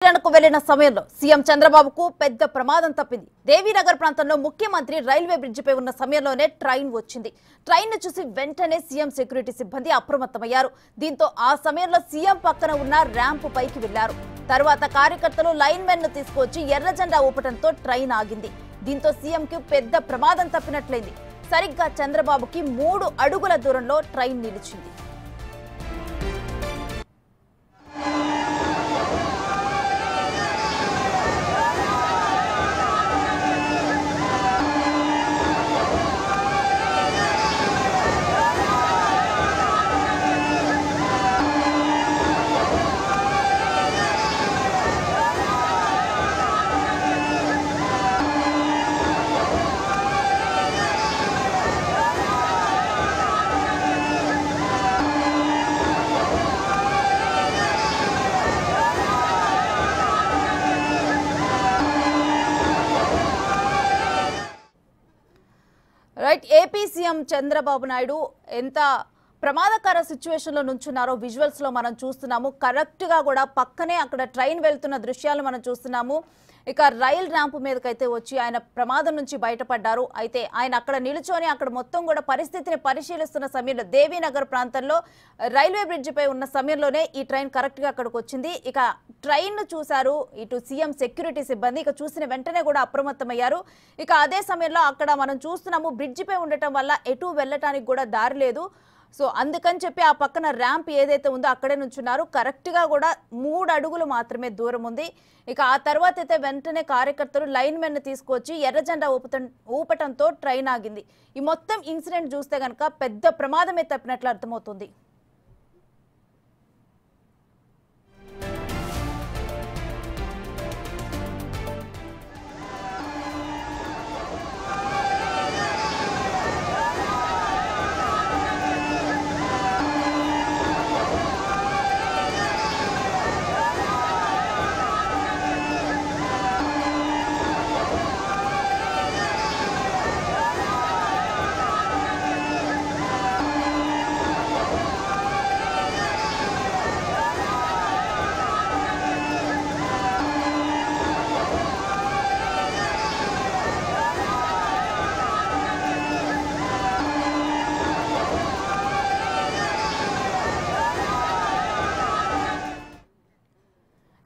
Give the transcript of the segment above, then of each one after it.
కు వెళ్లిన సమయంలో సీఎం చంద్రబాబుకు పెద్ద ప్రమాదం తప్పింది. దేవీనగర్ ప్రాంతంలో ముఖ్యమంత్రి రైల్వే బ్రిడ్జిపై ఉన్న సమయంలోనే ట్రైన్ వచ్చింది. ట్రైన్ ను చూసి వెంటనే సీఎం సెక్యూరిటీ సిబ్బంది అప్రమత్తమయ్యారు. దీంతో ఆ సమయంలో సీఎం పక్కన ఉన్న ర్యాంప్ పైకి వెళ్లారు. తర్వాత కార్యకర్తలు లైన్ మెన్ ను తీసుకొచ్చి ఎర్ర జెండా ఊపటంతో ట్రైన్ ఆగింది. దీంతో సీఎం కు పెద్ద ప్రమాదం తప్పినట్లయింది. సరిగ్గా చంద్రబాబుకి 3 అడుగుల దూరంలో ట్రైన్ నిలిచింది. Right, AP CM Chandrababu Naidu ఎంత ప్రమాదకర సిచ్యువేషన్ లో నుంచున్నారో విజువల్స్ లో మనం చూస్తున్నాము. కరెక్ట్ గా కూడా పక్కనే అక్కడ ట్రైన్ వెళ్తున్న దృశ్యాలు మనం చూస్తున్నాము. ఇక రైల్ ర్యాంప్ మీదకైతే వచ్చి ఆయన ప్రమాదం నుంచి బయటపడ్డారు. అయితే ఆయన అక్కడ నిలుచొని అక్కడ మొత్తం కూడా పరిస్థితిని పరిశీలిస్తున్న సమయంలో దేవీనగర్ ప్రాంతంలో రైల్వే బ్రిడ్జిపై ఉన్న సమయంలోనే ఈ ట్రైన్ కరెక్ట్ గా అక్కడికి వచ్చింది. ఇక ట్రైన్ ను చూశారు ఇటు సీఎం సెక్యూరిటీ సిబ్బంది. ఇక చూసిన వెంటనే కూడా అప్రమత్తమయ్యారు. ఇక అదే సమయంలో అక్కడ మనం చూస్తున్నాము బ్రిడ్జిపై ఉండటం వల్ల ఎటు వెళ్ళటానికి కూడా దారి లేదు. సో అందుకని చెప్పి ఆ పక్కన ర్యాంప్ ఏదైతే ఉందో అక్కడే నుంచున్నారు. కరెక్ట్గా కూడా 3 అడుగులు మాత్రమే దూరం ఉంది. ఇక ఆ తర్వాత అయితే వెంటనే కార్యకర్తలు లైన్ మెన్ తీసుకొచ్చి ఎర్ర జెండా ఊపటంతో ట్రైన్ ఆగింది. ఈ మొత్తం ఇన్సిడెంట్ చూస్తే కనుక పెద్ద ప్రమాదమే తప్పినట్లు అర్థమవుతుంది.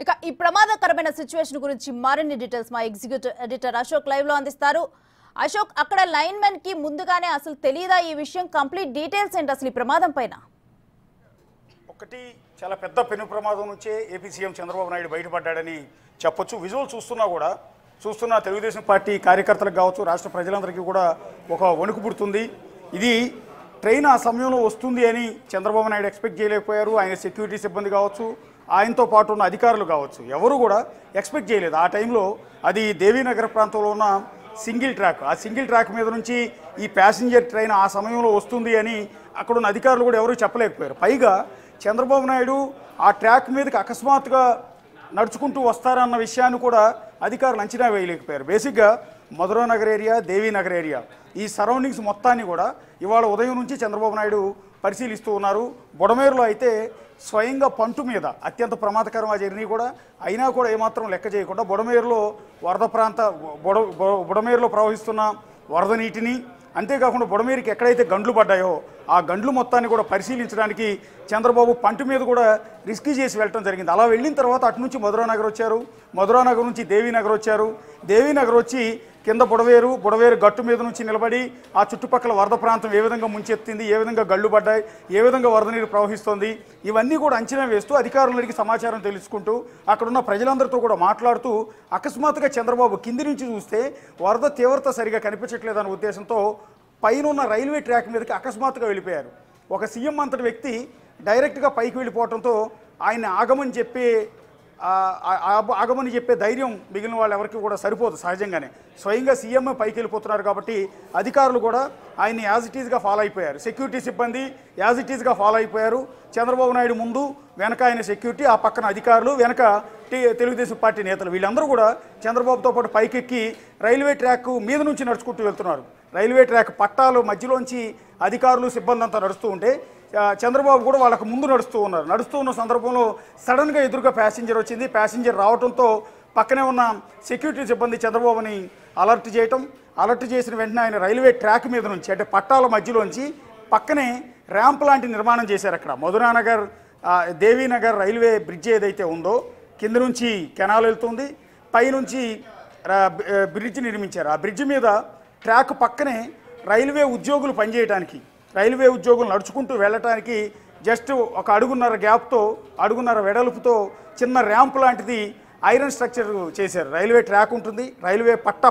ఇక ఈ ప్రమాదకరమైన సిచ్యువేషన్ గురించి మరిన్ని డీటెయిల్స్ మా ఎగ్జిక్యూటివ్ ఎడిటర్ అశోక్ లైవ్ లో అందిస్తారు. అశోక్, అక్కడ లైన్ మెన్ కి ముందుగానే అసలు తెలియదా ఈ విషయం? కంప్లీట్ డీటెయిల్స్ ఏంటి అసలు ఈ ప్రమాదం పైన? ఒకటి, చాలా పెద్ద పెను ప్రమాదం నుంచే ఏపీ సీఎం చంద్రబాబు నాయుడు బయటపడ్డాడని చెప్పొచ్చు. విజువల్ చూస్తున్న తెలుగుదేశం పార్టీ కార్యకర్తలకు కావచ్చు, రాష్ట్ర ప్రజలందరికీ కూడా ఒక వణుకు పుడుతుంది. ఇది ట్రైన్ ఆ సమయంలో వస్తుంది అని చంద్రబాబు నాయుడు ఎక్స్పెక్ట్ చేయలేకపోయారు. ఆయన సెక్యూరిటీ సిబ్బంది కావచ్చు, ఆయనతో పాటు ఉన్న అధికారులు కావచ్చు, ఎవరు కూడా ఎక్స్పెక్ట్ చేయలేదు. ఆ టైంలో అది దేవీనగర్ ప్రాంతంలో ఉన్న సింగిల్ ట్రాక్, ఆ సింగిల్ ట్రాక్ మీద నుంచి ఈ ప్యాసింజర్ ట్రైన్ ఆ సమయంలో వస్తుంది అని అక్కడ ఉన్న అధికారులు కూడా ఎవరూ చెప్పలేకపోయారు. పైగా చంద్రబాబు నాయుడు ఆ ట్రాక్ మీదకి అకస్మాత్తుగా నడుచుకుంటూ వస్తారన్న విషయాన్ని కూడా అధికారులు అంచనా వేయలేకపోయారు. బేసిక్గా మధురానగర్ ఏరియా, దేవీనగర్ ఏరియా, ఈ సరౌండింగ్స్ మొత్తాన్ని కూడా ఇవాళ ఉదయం నుంచి చంద్రబాబు నాయుడు పరిశీలిస్తూ ఉన్నారు. బుడమేరులో అయితే స్వయంగా పంటు మీద అత్యంత ప్రమాదకరం ఆ జర్నీ కూడా, అయినా కూడా ఏమాత్రం లెక్క చేయకుండా బుడమేరులో బుడమేరులో ప్రవహిస్తున్న వరద నీటిని, అంతేకాకుండా బుడమేరుకి ఎక్కడైతే గండ్లు పడ్డాయో ఆ గండ్లు మొత్తాన్ని కూడా పరిశీలించడానికి చంద్రబాబు పంటు మీద కూడా రిస్క్ చేసి వెళ్ళడం జరిగింది. అలా వెళ్ళిన తర్వాత అటు నుంచి మధురానగర్ వచ్చారు, మధురానగర్ నుంచి దేవీనగర్ వచ్చారు, దేవీనగర్ వచ్చి కింద బుడవేరు గట్టు మీద నుంచి నిలబడి ఆ చుట్టుపక్కల వరద ప్రాంతం ఏ విధంగా ముంచెత్తింది, ఏ విధంగా గళ్ళు పడ్డాయి, ఏ విధంగా వరద నీరు ప్రవహిస్తోంది, ఇవన్నీ కూడా అంచనా వేస్తూ అధికారులకి సమాచారం తెలుసుకుంటూ అక్కడున్న ప్రజలందరితో కూడా మాట్లాడుతూ అకస్మాత్తుగా చంద్రబాబు కింది నుంచి చూస్తే వరద తీవ్రత సరిగా కనిపించట్లేదన్న ఉద్దేశంతో పైన ఉన్న రైల్వే ట్రాక్ మీదకి అకస్మాత్తుగా వెళ్ళిపోయారు. ఒక సీఎం అంతటి వ్యక్తి డైరెక్ట్గా పైకి వెళ్ళిపోవడంతో ఆయన ఆగమని చెప్పే ధైర్యం మిగిలిన వాళ్ళు ఎవరికి కూడా సరిపోదు. సహజంగానే స్వయంగా సీఎం పైకి వెళ్ళిపోతున్నారు కాబట్టి అధికారులు కూడా ఆయన్ని యాజ్ ఇట్ ఈజ్గా ఫాలో అయిపోయారు. సెక్యూరిటీ సిబ్బంది యాజ్ ఇట్ ఈజ్గా ఫాలో అయిపోయారు. చంద్రబాబు నాయుడు ముందు, వెనక ఆయన సెక్యూరిటీ, ఆ పక్కన అధికారులు, వెనక తెలుగుదేశం పార్టీ నేతలు, వీళ్ళందరూ కూడా చంద్రబాబుతో పాటు పైకెక్కి రైల్వే ట్రాక్ మీద నుంచి నడుచుకుంటూ వెళ్తున్నారు. రైల్వే ట్రాక్ పట్టాలు మధ్యలోంచి అధికారులు సిబ్బంది అంతా నడుస్తూ ఉంటే చంద్రబాబు కూడా వాళ్ళకు ముందు నడుస్తూ ఉన్న సందర్భంలో సడన్గా ఎదురుగా ప్యాసింజర్ వచ్చింది. ప్యాసింజర్ రావడంతో పక్కనే ఉన్న సెక్యూరిటీ సిబ్బంది చంద్రబాబుని అలర్ట్ చేసిన వెంటనే ఆయన రైల్వే ట్రాక్ మీద నుంచి అంటే పట్టాల మధ్యలోంచి పక్కనే ర్యాంప్ లాంటి నిర్మాణం చేశారు. అక్కడ మధురానగర్ దేవీనగర్ రైల్వే బ్రిడ్జ్ ఏదైతే ఉందో కింద నుంచి కెనాల్ వెళ్తుంది, పైనుంచి బ్రిడ్జ్ నిర్మించారు. ఆ బ్రిడ్జ్ మీద ట్రాక్ పక్కనే రైల్వే ఉద్యోగులు పనిచేయడానికి, రైల్వే ఉద్యోగులు నడుచుకుంటూ వెళ్ళటానికి జస్ట్ ఒక అడుగున్నర వెడల్పుతో చిన్న ర్యాంప్ లాంటిది ఐరన్ స్ట్రక్చర్ చేశారు. రైల్వే ట్రాక్ ఉంటుంది, రైల్వే పట్ట